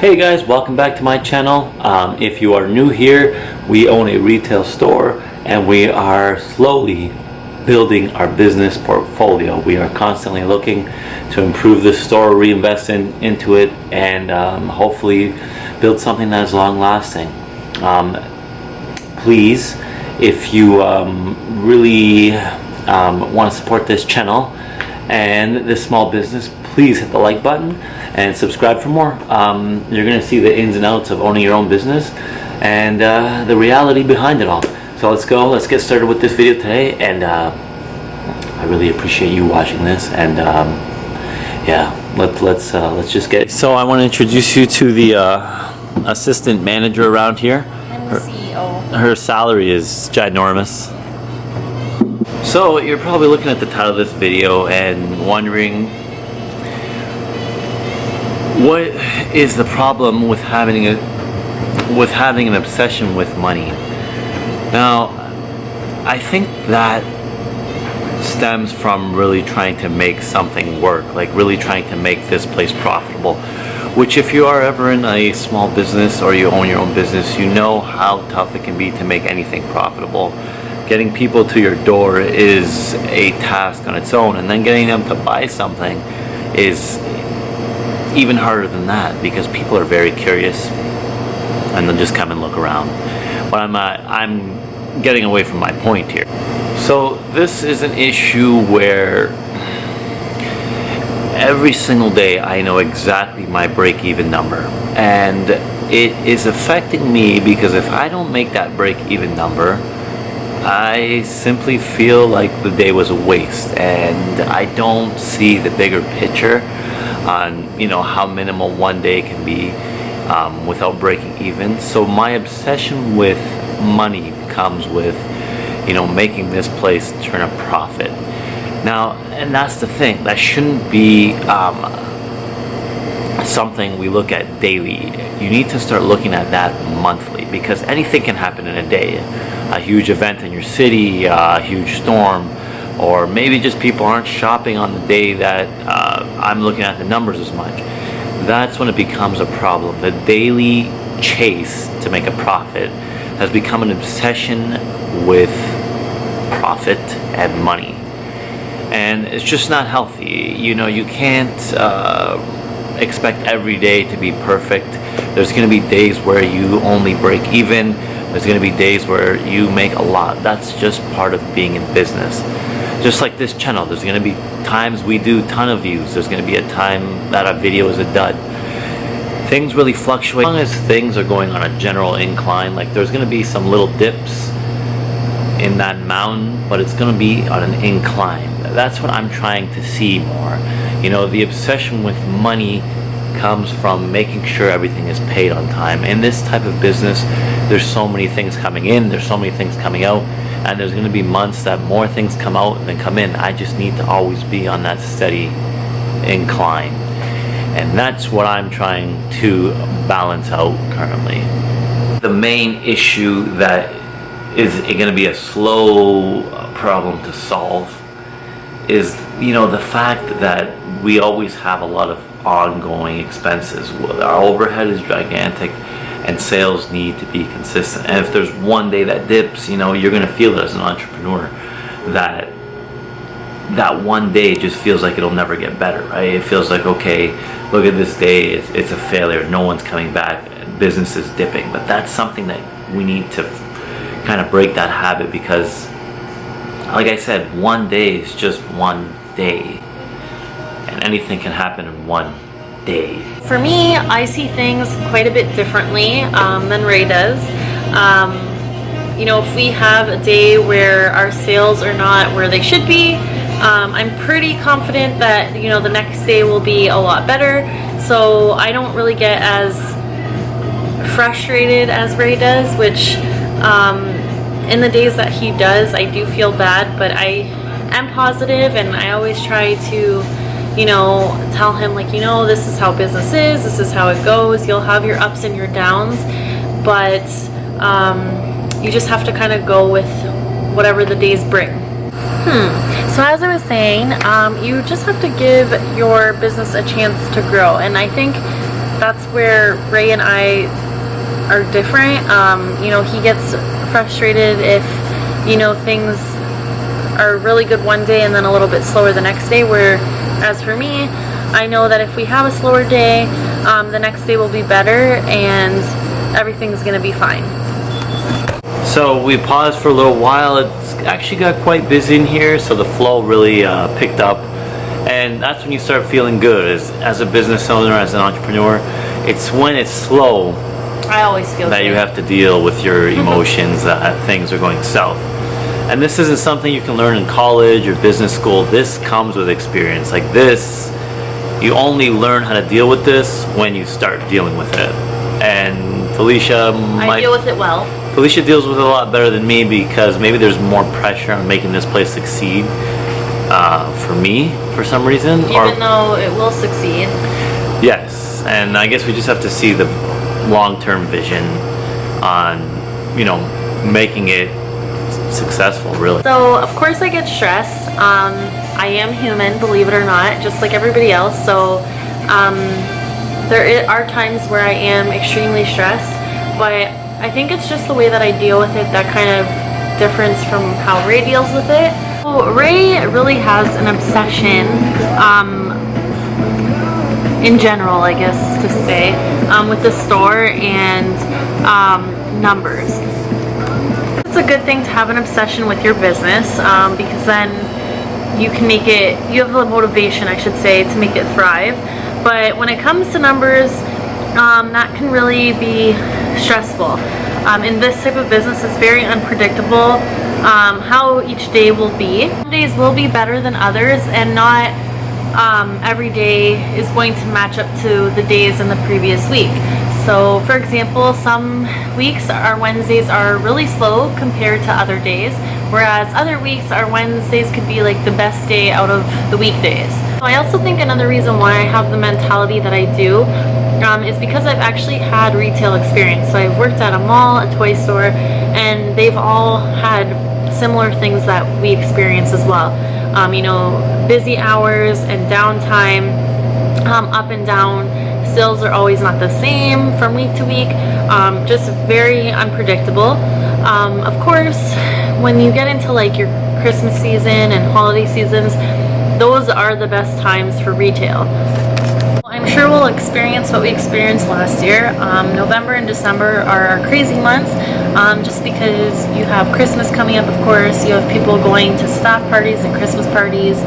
Hey guys, welcome back to my channel. If you are new here, we own a retail store and we are slowly building our business portfolio. We are constantly looking to improve the store, reinvest into it, and hopefully build something that is long lasting. Please, if you really want to support this channel and this small business, please hit the like button and subscribe for more. You're going to see the ins and outs of owning your own business and the reality behind it all. So let's get started with this video today, and I really appreciate you watching this, and yeah, let's just get. So I want to introduce you to the assistant manager around here. I'm the CEO. Her salary is ginormous. So you're probably looking at the title of this video and wondering, what is the problem with having an obsession with money? Now, I think that stems from really trying to make something work, like really trying to make this place profitable. Which, if you are ever in a small business or you own your own business, you know how tough it can be to make anything profitable. Getting people to your door is a task on its own, and then getting them to buy something is even harder than that, because people are very curious and they'll just come and look around. But I'm getting away from my point here. So this is an issue where every single day I know exactly my break-even number, and it is affecting me because if I don't make that break-even number, I simply feel like the day was a waste, and I don't see the bigger picture on how minimal one day can be without breaking even. So my obsession with money comes with making this place turn a profit. Now, and that's the thing, that shouldn't be something we look at daily. You need to start looking at that monthly, because anything can happen in a day. A huge event in your city, a huge storm, or maybe just people aren't shopping on the day that I'm looking at the numbers as much. That's when it becomes a problem. The daily chase to make a profit has become an obsession with profit and money, and it's just not healthy. You can't expect every day to be perfect. There's going to be days where you only break even. There's going to be days where you make a lot. That's just part of being in business. Just like this channel, there's going to be times we do a ton of views. There's going to be a time that a video is a dud. Things really fluctuate. As long as things are going on a general incline, like there's going to be some little dips in that mountain, but it's going to be on an incline. That's what I'm trying to see more. The obsession with money comes from making sure everything is paid on time. In this type of business, there's so many things coming in, there's so many things coming out, and there's going to be months that more things come out than come in. I just need to always be on that steady incline, and that's what I'm trying to balance out currently. The main issue that is going to be a slow problem to solve is the fact that we always have a lot of ongoing expenses. Our overhead is gigantic and sales need to be consistent, and if there's one day that dips, you're going to feel it as an entrepreneur, that one day just feels like it'll never get better, right? It feels like, okay, look at this day, it's a failure, no one's coming back, business is dipping. But that's something that we need to kind of break that habit, because like I said, one day is just one day, and anything can happen in one day. For me, I see things quite a bit differently than Ray does. If we have a day where our sales are not where they should be, I'm pretty confident that the next day will be a lot better. So I don't really get as frustrated as Ray does, which in the days that he does, I do feel bad, but I am positive, and I always try to tell him, like, this is how business is, this is how it goes. You'll have your ups and your downs, but you just have to kind of go with whatever the days bring. So as I was saying, you just have to give your business a chance to grow, and I think that's where Ray and I are different. You know, he gets frustrated if, you know, things are really good one day and then a little bit slower the next day, whereas for me, I know that if we have a slower day, the next day will be better and everything's gonna be fine. So we paused for a little while. It's actually got quite busy in here, so the flow really picked up, and that's when you start feeling good as a business owner, as an entrepreneur. It's when it's slow I always feel that good. you have to deal with your emotions that things are going south. And this isn't something you can learn in college or business school. This comes with experience. Like this, you only learn how to deal with this when you start dealing with it. And Felicia I deal with it well. Felicia deals with it a lot better than me because maybe there's more pressure on making this place succeed for me for some reason. Even though it will succeed. Yes, and I guess we just have to see the long-term vision on, you know, making it successful, really. So of course I get stressed. I am human, believe it or not, just like everybody else. So there are times where I am extremely stressed, but I think it's just the way that I deal with it that kind of differs from how Ray deals with it. So Ray really has an obsession, in general, I guess to say, with the store and numbers. It's a good thing to have an obsession with your business, because then you can make it, you have the motivation, I should say, to make it thrive. But when it comes to numbers, that can really be stressful. In this type of business, it's very unpredictable how each day will be. Some days will be better than others, and not every day is going to match up to the days in the previous week. So for example, some weeks our Wednesdays are really slow compared to other days, whereas other weeks our Wednesdays could be like the best day out of the weekdays. So I also think another reason why I have the mentality that I do is because I've actually had retail experience. So I've worked at a mall, a toy store, and they've all had similar things that we experience as well. You know, busy hours and downtime, up and down. Sales are always not the same from week to week, just very unpredictable. Of course, when you get into like your Christmas season and holiday seasons, those are the best times for retail. I'm sure we'll experience what we experienced last year. November and December are our crazy months, just because you have Christmas coming up, of course. You have people going to staff parties and Christmas parties,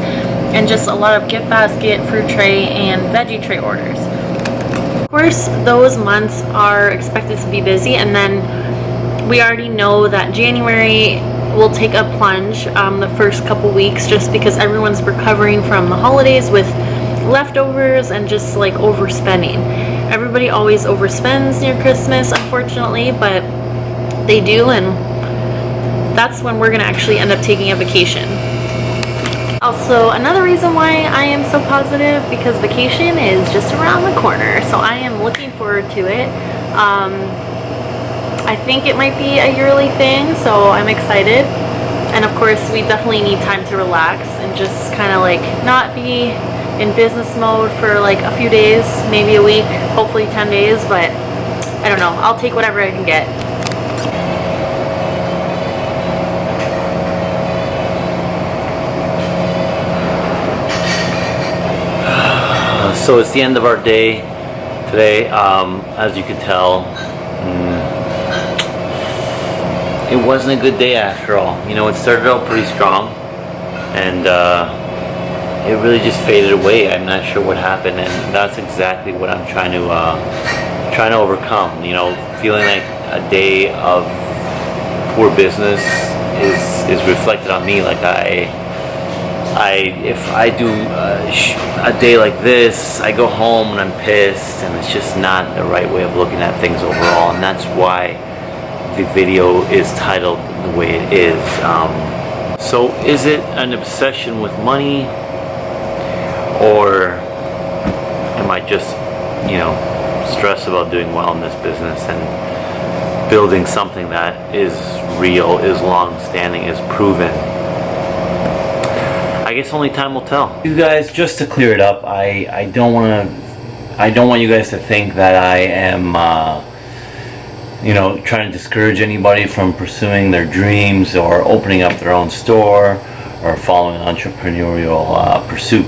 and just a lot of gift basket, fruit tray, and veggie tray orders. Of course, those months are expected to be busy, and then we already know that January will take a plunge the first couple weeks, just because everyone's recovering from the holidays with leftovers and just like overspending. Everybody always overspends near Christmas, unfortunately, but they do, and that's when we're gonna actually end up taking a vacation. Also, another reason why I am so positive, because vacation is just around the corner, so I am looking forward to it. I think it might be a yearly thing, so I'm excited. And of course, we definitely need time to relax and just kind of like not be in business mode for like a few days, maybe a week, hopefully 10 days, but I don't know. I'll take whatever I can get. So it's the end of our day today. As you can tell, it wasn't a good day after all. You know, it started out pretty strong, and it really just faded away. I'm not sure what happened, and that's exactly what I'm trying to overcome. You know, feeling like a day of poor business is reflected on me. Like if I do a day like this, I go home and I'm pissed, and it's just not the right way of looking at things overall, and that's why the video is titled the way it is. So is it an obsession with money, or am I just, you know, stressed about doing well in this business and building something that is real, is long-standing, is proven? I guess only time will tell. You guys, just to clear it up, I don't want to I don't want you guys to think that I am, trying to discourage anybody from pursuing their dreams or opening up their own store or following an entrepreneurial pursuit.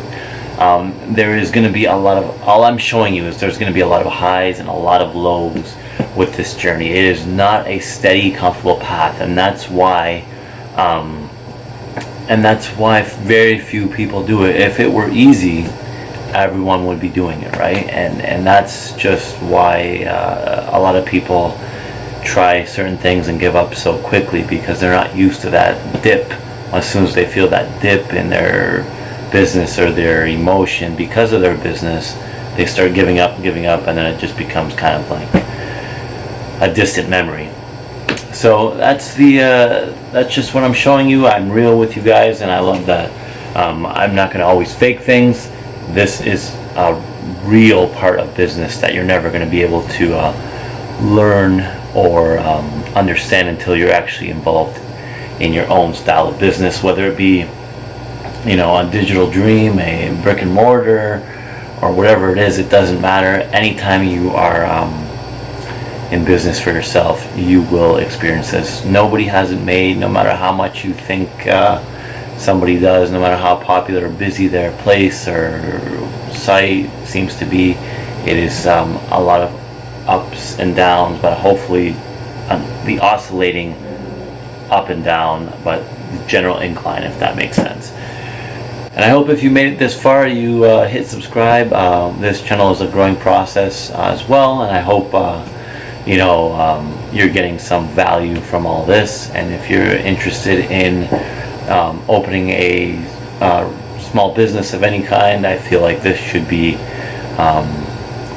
There is going to be all I'm showing you is there's going to be a lot of highs and a lot of lows with this journey. It is not a steady, comfortable path, and that's why very few people do it. If it were easy, everyone would be doing it, right? And that's just why a lot of people try certain things and give up so quickly, because they're not used to that dip. As soon as they feel that dip in their business or their emotion because of their business, they start giving up, and then it just becomes kind of like a distant memory. So that's just what I'm showing you. I'm real with you guys, and I love that. I'm not going to always fake things. This is a real part of business that you're never going to be able to learn or understand until you're actually involved in your own style of business, whether it be a digital dream, a brick and mortar, or whatever it is. It doesn't matter. Anytime you are in business for yourself, you will experience this. Nobody has it made, no matter how much you think somebody does, no matter how popular or busy their place or site seems to be. It is a lot of ups and downs, but hopefully the oscillating up and down, but general incline, if that makes sense. And I hope if you made it this far, you hit subscribe. This channel is a growing process as well, and I hope you're getting some value from all this. And if you're interested in opening a small business of any kind, I feel like this should be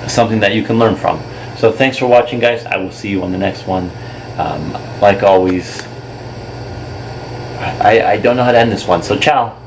something that you can learn from. So thanks for watching, guys. I will see you on the next one. Like always, I don't know how to end this one, so ciao.